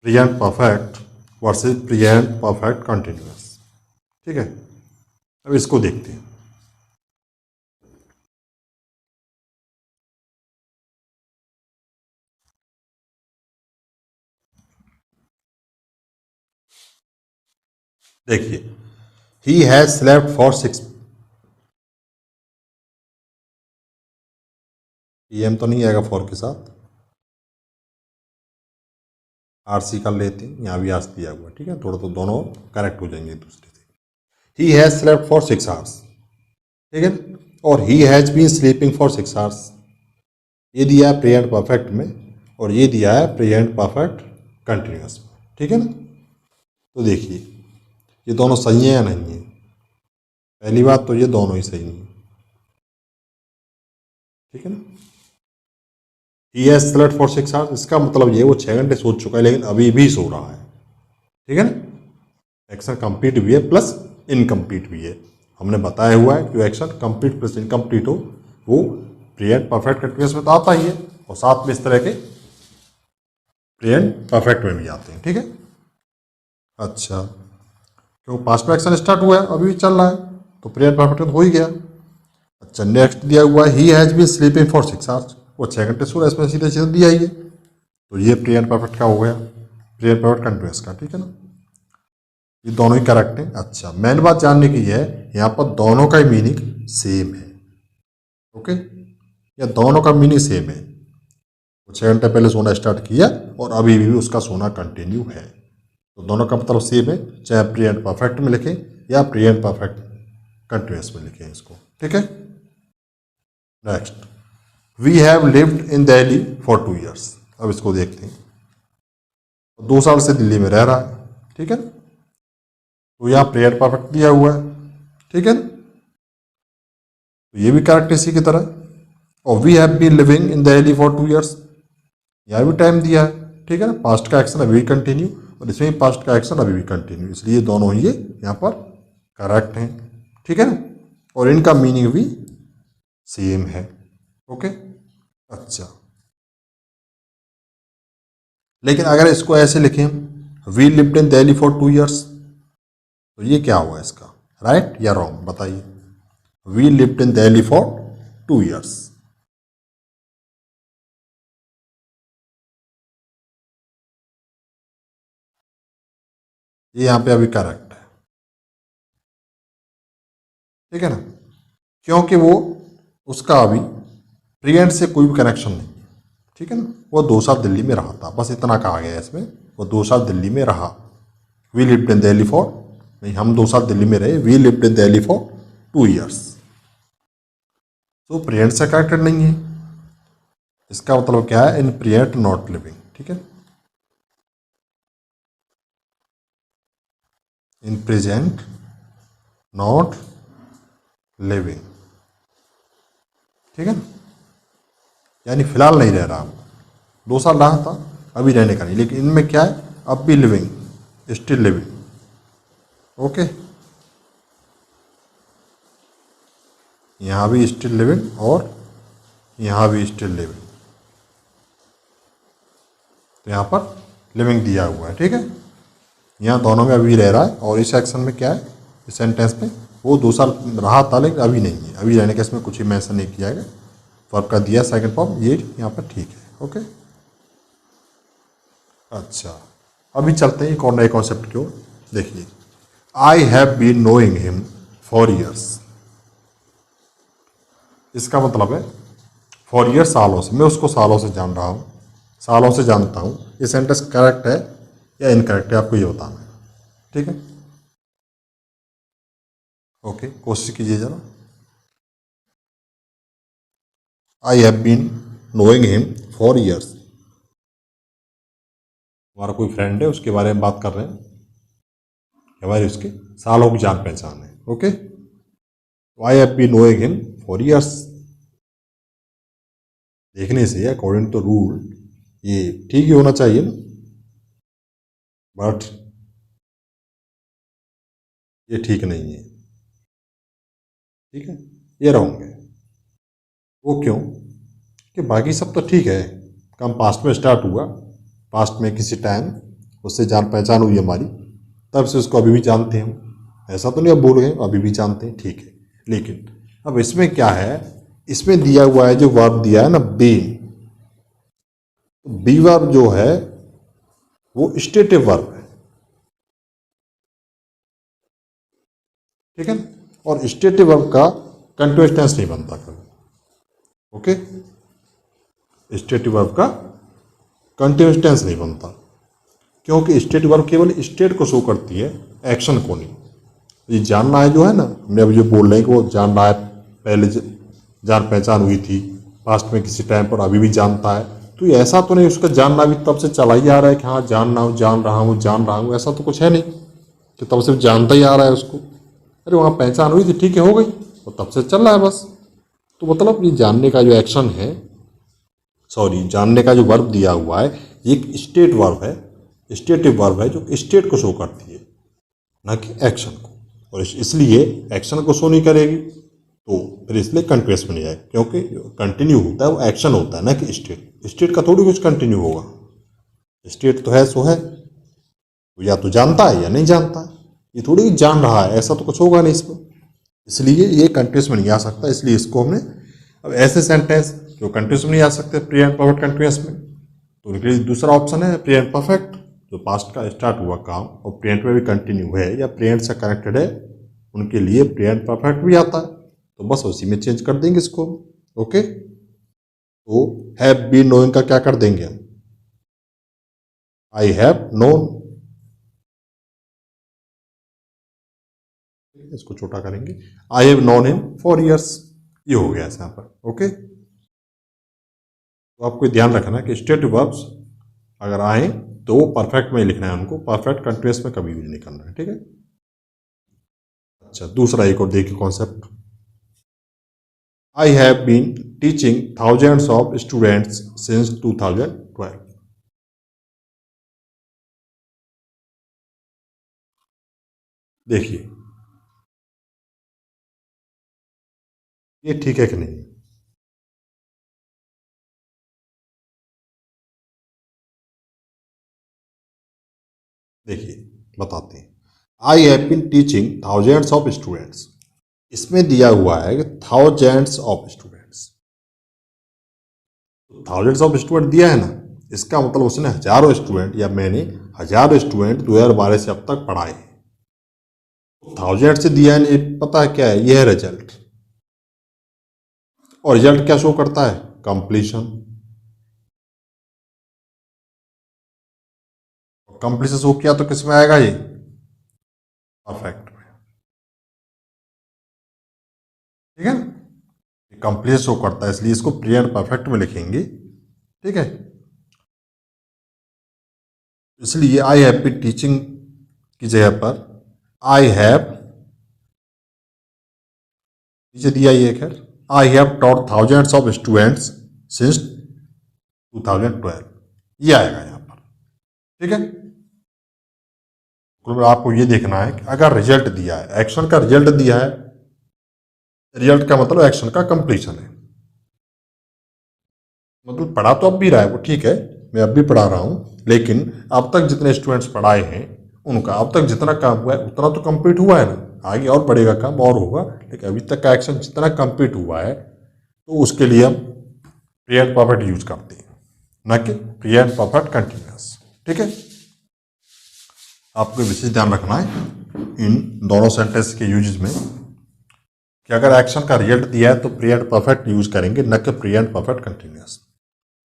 Present perfect versus present perfect continuous. ठीक है, अब इसको देखते हैं। देखिए, ही हैज स्लेप्ट फॉर 6 PM तो नहीं आएगा फॉर के साथ, RC कर लेते हैं, यहाँ भी आर्स दिया हुआ है। ठीक है, थोड़ा तो दोनों करेक्ट हो जाएंगे एक दूसरे से। He has slept for 6 hours, ठीक है, और he has been sleeping for 6 hours. ये दिया है प्रेजेंट परफेक्ट में और ये दिया है प्रेजेंट परफेक्ट कंटिन्यूअस में। ठीक है ना, तो देखिए ये दोनों सही है या नहीं है। पहली बात तो ये दोनों ही सही नहीं है। ठीक है ना, ही हैज स्लेप्ट फॉर 6 आवर्स, इसका मतलब ये वो 6 घंटे सो चुका है लेकिन अभी भी सो रहा है। ठीक है ना, एक्शन कंप्लीट भी है प्लस इनकम्प्लीट भी है। हमने बताया हुआ है कि एक्शन कंप्लीट प्लस इनकम्प्लीट हो वो प्रेजेंट परफेक्ट कंटिन्यूअस में तो आता ही है और साथ में इस तरह के प्रेजेंट परफेक्ट में भी आते हैं। ठीक है, अच्छा, क्यों पास्ट में एक्शन स्टार्ट हुआ है अभी भी चल रहा है तो प्रेजेंट परफेक्ट तो हो ही गया। अच्छा, नेक्स्ट दिया हुआ है he has been sleeping for 6 hours, वो 6 घंटे सो रहा है, इसमें सीधे सीधे दिया ही है तो ये प्रेजेंट परफेक्ट का हो गया, प्रेजेंट परफेक्ट कंटिन्यूअस का। ठीक है ना, ये दोनों ही करेक्ट हैं। अच्छा, मेन बात जानने की है यहाँ पर दोनों का ही मीनिंग सेम है। ओके, या दोनों का मीनिंग सेम है, वो 6 घंटे पहले सोना स्टार्ट किया और अभी भी उसका सोना कंटिन्यू है, तो दोनों का मतलब सेम है, चाहे प्रेजेंट परफेक्ट में लिखें या प्रेजेंट परफेक्ट कंटिन्यूअस में लिखें इसको। ठीक है, next, we have lived in Delhi for 2 years। अब इसको देखते हैं, 2 साल से दिल्ली में रह रहा है। ठीक है, तो यहाँ प्रेजेंट परफेक्ट दिया हुआ है। ठीक है, तो ये भी करेक्ट इसी की तरह। और we have been living in Delhi for 2 years, यहाँ भी टाइम दिया है। ठीक है ना, पास्ट का एक्शन अभी भी कंटिन्यू और इसमें भी पास्ट का एक्शन अभी भी कंटिन्यू, इसलिए दोनों ही ये यहाँ पर करेक्ट हैं। ठीक है ना, और इनका मीनिंग भी सेम है। ओके, अच्छा, लेकिन अगर इसको ऐसे लिखें we lived in Delhi for 2 years, तो ये क्या हुआ इसका, राइट या रॉन्ग बताइए। We lived in Delhi for 2 years, ये यहाँ पे अभी करेक्ट है। ठीक है ना, क्योंकि वो उसका अभी प्रेजेंट से कोई भी कनेक्शन नहीं है। ठीक है ना, वो 2 साल दिल्ली में रहा था, बस इतना कहा गया है इसमें, वो 2 साल दिल्ली में रहा। We lived in Delhi for, नहीं हम 2 साल दिल्ली में रहे, we lived in Delhi for 2 years, तो प्रेजेंट से कनेक्टेड नहीं है। इसका मतलब क्या है, इन प्रेजेंट नॉट लिविंग। ठीक है, इन प्रेजेंट नॉट लिविंग। ठीक है ना, यानी फिलहाल नहीं रह रहा वो, 2 साल रहा था अभी रहने का नहीं, लेकिन इनमें क्या है, अब भी लिविंग, स्टिल लिविंग। ओके, यहाँ भी स्टिल लिविंग और यहाँ भी स्टिल लिविंग, तो यहाँ पर लिविंग दिया हुआ है। ठीक है, यहाँ दोनों में अभी रह रहा है और इस एक्शन में क्या है, इस सेंटेंस में वो 2 साल रहा था लेकिन अभी नहीं है, अभी रहने का इसमें कुछ ही मेंशन नहीं किया गया, वर्ब का दिया सेकंड फॉर्म, ये यहाँ पर ठीक है। ओके, अच्छा, अभी चलते हैं एक और नए कॉन्सेप्ट की ओर। देखिए, I have been knowing him for years, इसका मतलब है फॉर ईयर्स सालों से, मैं उसको सालों से जान रहा हूँ, सालों से जानता हूँ। ये सेंटेंस करेक्ट है या इनकरेक्ट है आपको ये बताना है। ठीक है, ओके, कोशिश कीजिए जरा। I have been knowing him for years, हमारा कोई फ्रेंड है उसके बारे में बात कर रहे हैं, हमारे उसके सालों की जान पहचान है। Okay, I have been knowing him for years, देखने से अकॉर्डिंग टू रूल ये ठीक ही होना चाहिए ना, बट ये ठीक नहीं है। ठीक है, ये रॉन्ग है। वो क्यों, कि बाकी सब तो ठीक है, काम पास्ट में स्टार्ट हुआ, पास्ट में किसी टाइम उससे जान पहचान हुई हमारी, तब से उसको अभी भी जानते हैं हम। ऐसा तो नहीं अब बोल गए, अभी भी जानते हैं, ठीक है। लेकिन अब इसमें क्या है, इसमें दिया हुआ है जो वर्ब दिया है ना बीन, तो बी वर्ब जो है वो स्टेटिव वर्ब है, ठीक है। और स्टेटिव वर्ब का कंटीन्यूअस टेंस नहीं बनता कभी, ओके। स्टेटिव वर्ब का कंटीन्यूअस टेंस नहीं बनता, क्योंकि स्टेटिव वर्ब केवल स्टेट को शो करती है, एक्शन को नहीं। ये जानना है जो है ना, मैं अभी जो बोल रहे हैं कि वो जानना है, पहले जान पहचान हुई थी पास्ट में किसी टाइम पर, अभी भी जानता है, तो ये ऐसा तो नहीं उसका जानना भी तब से चला ही आ रहा है कि हाँ जानना हूँ, जान रहा हूँ, ऐसा तो कुछ है नहीं कि तब से जानता ही आ रहा है उसको। अरे वहाँ पहचान हुई थी, ठीक है, हो गई, और तब से चल रहा है बस। तो मतलब ये जानने का जो एक्शन है, सॉरी जानने का जो वर्ब दिया हुआ है, ये एक स्टेट वर्ब है, स्टेटिव वर्ब है जो स्टेट को शो करती है, ना कि एक्शन को। और इसलिए एक्शन को शो नहीं करेगी तो फिर इसलिए कंटीन्यूअस में नहीं आएगा, क्योंकि कंटिन्यू होता है वो एक्शन होता है, ना कि स्टेट। स्टेट का थोड़ी कुछ कंटिन्यू होगा, स्टेट तो है सो है, तो या तो जानता है या नहीं जानता है, ये थोड़ी जान रहा है, ऐसा तो कुछ होगा नहीं इसमें, इसलिए ये कंटीन्यूअस में नहीं आ सकता। इसलिए इसको हमने, अब ऐसे सेंटेंस जो कंटीन्यूअस में नहीं आ सकते प्रेजेंट परफेक्ट कंटीन्यूअस में, तो उनके लिए दूसरा ऑप्शन है प्रेजेंट परफेक्ट, जो पास्ट का स्टार्ट हुआ काम और प्रेजेंट में भी कंटिन्यू है या प्रेजेंट से कनेक्टेड है, उनके लिए प्रेजेंट परफेक्ट भी आता है, तो बस उसी में चेंज कर देंगे इसको, ओके। तो हैव बीन नोइंग का क्या कर देंगे हम, आई हैव नोन, इसको छोटा करेंगे, I have known him for years, ये हो गया यहाँ पर, ओके। तो आपको ध्यान रखना है कि स्टेटिव वर्ब्स अगर आए तो वो परफेक्ट में ही लिखना है उनको, परफेक्ट कंटीन्यूअस में कभी भी नहीं करना है, ठीक है। अच्छा, दूसरा एक और देखिए concept, I have been teaching thousands of students since 2012। देखिए ये ठीक है कि नहीं, देखिए बताते हैं। I have been teaching thousands of students, इसमें दिया हुआ है कि thousands of students, thousands of student दिया है ना, इसका मतलब उसने हजारों स्टूडेंट या मैंने हजारों स्टूडेंट 2012 से अब तक पढ़ाए हैं। थाउजेंड से दिया है, पता है क्या है, यह है रिजल्ट, और रिजल्ट क्या शो करता है, कंप्लीशन। कंप्लीशन शो किया तो किस में आएगा, ये परफेक्ट में, ठीक है। कंप्लीशन शो करता है, इसलिए इसको प्रेजेंट परफेक्ट में लिखेंगे, ठीक है। इसलिए आई हैव बीन टीचिंग की जगह पर आई हैव, नीचे दिया ये खैर, I have taught thousands of students since 2012, ये आएगा यहाँ पर, ठीक है। तो आपको ये देखना है कि अगर रिजल्ट दिया है, एक्शन का रिजल्ट दिया है, रिजल्ट का मतलब एक्शन का कंप्लीशन है, मतलब पढ़ा तो अब भी रहा है वो, ठीक है, मैं अब भी पढ़ा रहा हूँ, लेकिन अब तक जितने स्टूडेंट्स पढ़ाए हैं उनका अब तक जितना काम हुआ है उतना तो कंप्लीट हुआ है ना, आगे और बढ़ेगा काम और होगा, लेकिन अभी तक का एक्शन जितना कंप्लीट हुआ है तो उसके लिए हम प्रेजेंट परफेक्ट यूज करते हैं, ना कि प्रेजेंट परफेक्ट कंटिन्यूअस, ठीक है। आपको विशेष ध्यान रखना है इन दोनों सेंटेंस के यूज में कि अगर एक्शन का रिजल्ट दिया है तो प्रेजेंट परफेक्ट यूज करेंगे, न कि प्रेजेंट परफेक्ट कंटिन्यूअस,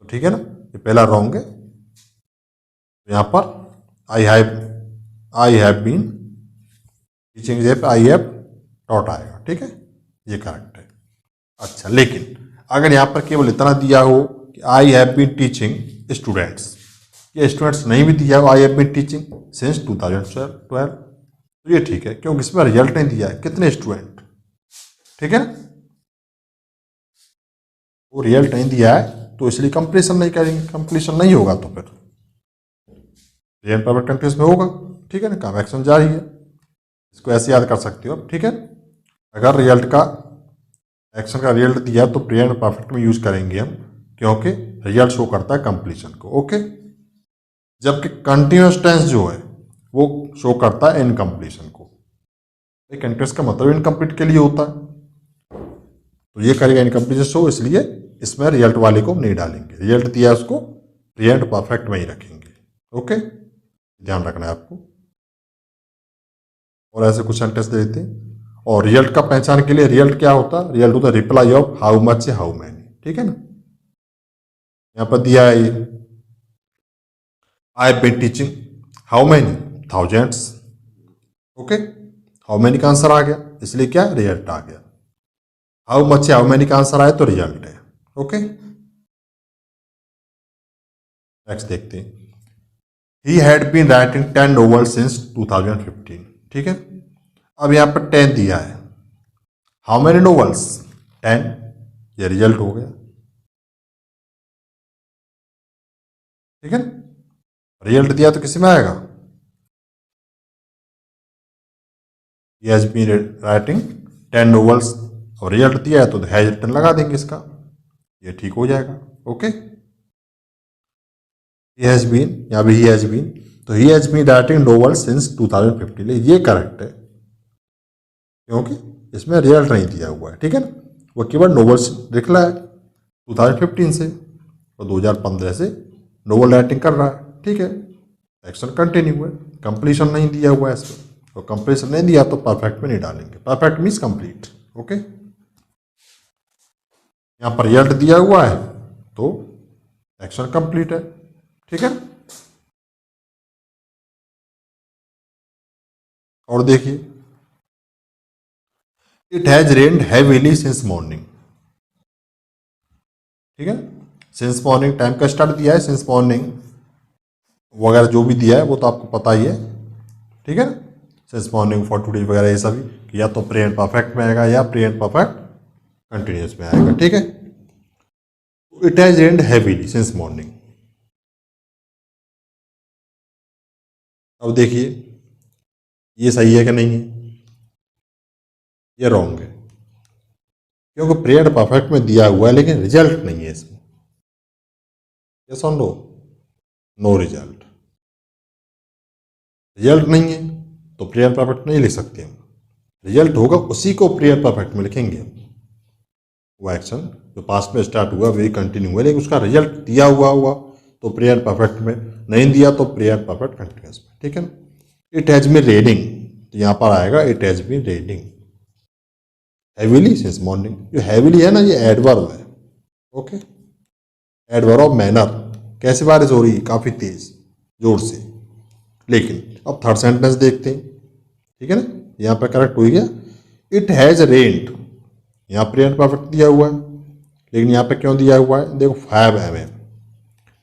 तो ठीक है ना, ये पहला रॉन्ग है। यहाँ पर आई हैव बीन टीचिंग की जगह पे आई हैव टॉट आएगा, ठीक है, ये करेक्ट है। अच्छा, लेकिन अगर यहाँ पर केवल इतना दिया हो कि I have been teaching students, ये स्टूडेंट्स नहीं भी दिया हो, I have been teaching since 2012, तो ये ठीक है, क्योंकि इसमें रिजल्ट नहीं दिया है कितने स्टूडेंट, ठीक है ना, वो रिजल्ट नहीं दिया है तो इसलिए कंप्लीशन नहीं करेंगे, कंप्लीशन नहीं होगा तो फिर प्रेजेंट परफेक्ट कंटीन्यूअस में होगा, ठीक है ना, काम एक्शन जारी है, इसको ऐसे याद कर सकते हो, ठीक है। अगर रिजल्ट का एक्शन का रिजल्ट दिया तो प्रेजेंट परफेक्ट में यूज करेंगे हम, क्योंकि रिजल्ट शो करता है कंप्लीशन को, ओके। जबकि कंटिन्यूस टेंस जो है वो शो करता है इनकम्प्लीशन को। कंटिन्यूस का मतलब इनकम्प्लीट के लिए होता है, तो ये करेगा इनकम्प्लीशन शो, इसलिए इसमें रिजल्ट वाले को नहीं डालेंगे। रिजल्ट दिया उसको प्रेजेंट परफेक्ट में ही रखेंगे। ओके, ध्यान रखना है आपको। और ऐसे कुछ सेंटेंस दे देते हैं। और रिजल्ट का पहचान के लिए रिजल्ट क्या होता है? रिजल्ट होता है रिप्लाई ऑफ हाउ मच से हाउ मैनी। ठीक है ना, यहां पर दिया है ये I have been teaching how many thousands. Okay, how many का आंसर आ गया, इसलिए क्या रिजल्ट आ गया। हाउ मच से हाउ मैनी का आंसर आया तो रिजल्ट है। ओके, नेक्स्ट देखते हैं। He had been writing 10 novels since 2015। ठीक है, अब यहां पर 10 दिया है। How many novels? 10, ये रिजल्ट हो गया। ठीक है, रिजल्ट दिया तो किसी में आएगा? He has been writing 10 novels, और रिजल्ट दिया है तो हैज रिटन लगा देंगे इसका, ये ठीक हो जाएगा। ओके, ही हैज बीन, यहाँ भी ही हैज बीन, तो he has been writing novels since 2015, ये करेक्ट है क्योंकि इसमें रिजल्ट नहीं दिया हुआ है। ठीक है ना, वो केवल नॉवेल्स लिख रहा है 2015 से, और 2015 से नॉवेल राइटिंग कर रहा है। ठीक है, एक्शन कंटिन्यू है, कंप्लीशन नहीं दिया हुआ है इसमें, और कंप्लीशन नहीं दिया तो परफेक्ट में नहीं डालेंगे। Perfect means complete. ओके, यहाँ पर रिजल्ट दिया हुआ है तो एक्शन कंप्लीट है। ठीक है, और देखिए it has rained heavily since morning. ठीक है, सिंस मॉर्निंग टाइम का स्टार्ट दिया है, सिंस मॉर्निंग वगैरह जो भी दिया है वो तो आपको पता ही है। ठीक है, सिंस मॉर्निंग फॉर टुडे वगैरह ये सभी, या तो प्रेजेंट परफेक्ट में आएगा या प्रेजेंट परफेक्ट कंटिन्यूस में आएगा। ठीक है, it has rained heavily since morning. अब देखिए ये सही है कि नहीं है? ये रॉन्ग है क्योंकि प्रेजेंट परफेक्ट में दिया हुआ है लेकिन रिजल्ट नहीं है इसमें। यस और नो? No result. रिजल्ट नहीं है तो प्रेजेंट परफेक्ट नहीं लिख सकते हम। रिजल्ट होगा उसी को प्रेजेंट परफेक्ट में लिखेंगे हम। वो एक्शन जो पास्ट में स्टार्ट हुआ वही कंटिन्यू हुआ, लेकिन उसका रिजल्ट दिया हुआ तो प्रेजेंट परफेक्ट में, नहीं दिया तो प्रेजेंट परफेक्ट कंटिन्यूस में। ठीक है ना, इट हैज बीन रेनिंग, तो यहाँ पर आएगा it has been raining heavily since morning. जो हैवीली है ना ये एडवर्ब है। ओके, एडवर्ब ऑफ मैनर, कैसे बारिश हो रही है? काफ़ी तेज, जोर से। लेकिन अब थर्ड सेंटेंस देखते हैं। ठीक है ना, यहाँ पर करेक्ट हो गया, इट हैज रेन्ड, यहाँ प्रेजेंट परफेक्ट दिया हुआ है लेकिन यहाँ पे क्यों दिया हुआ है? देखो 5 mm,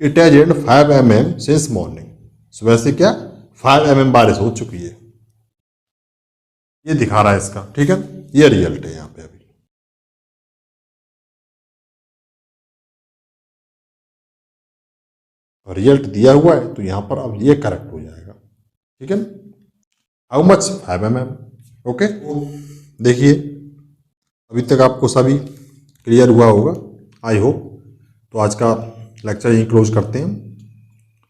it has rained 5 mm since morning. सुबह से क्या 5 mm बारिश हो चुकी है, ये दिखा रहा है इसका। ठीक है, ये रिजल्ट है यहाँ पे। अभी रिजल्ट दिया हुआ है तो यहाँ पर अब ये करेक्ट हो जाएगा। ठीक है, हाउ मच 5 mm। ओके, देखिए अभी तक आपको सभी क्लियर हुआ होगा, आई होप। तो आज का लेक्चर यहीं क्लोज करते हैं।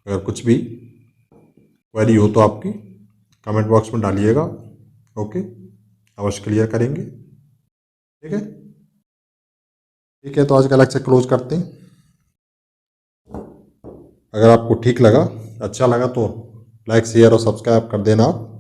अगर कुछ भी क्वेरी हो तो आपकी कमेंट बॉक्स में डालिएगा। ओके, अवश्य क्लियर करेंगे। ठीक है, ठीक है, तो आज का लेक्चर क्लोज करते हैं। अगर आपको ठीक लगा, अच्छा लगा तो लाइक शेयर और सब्सक्राइब कर देना आप।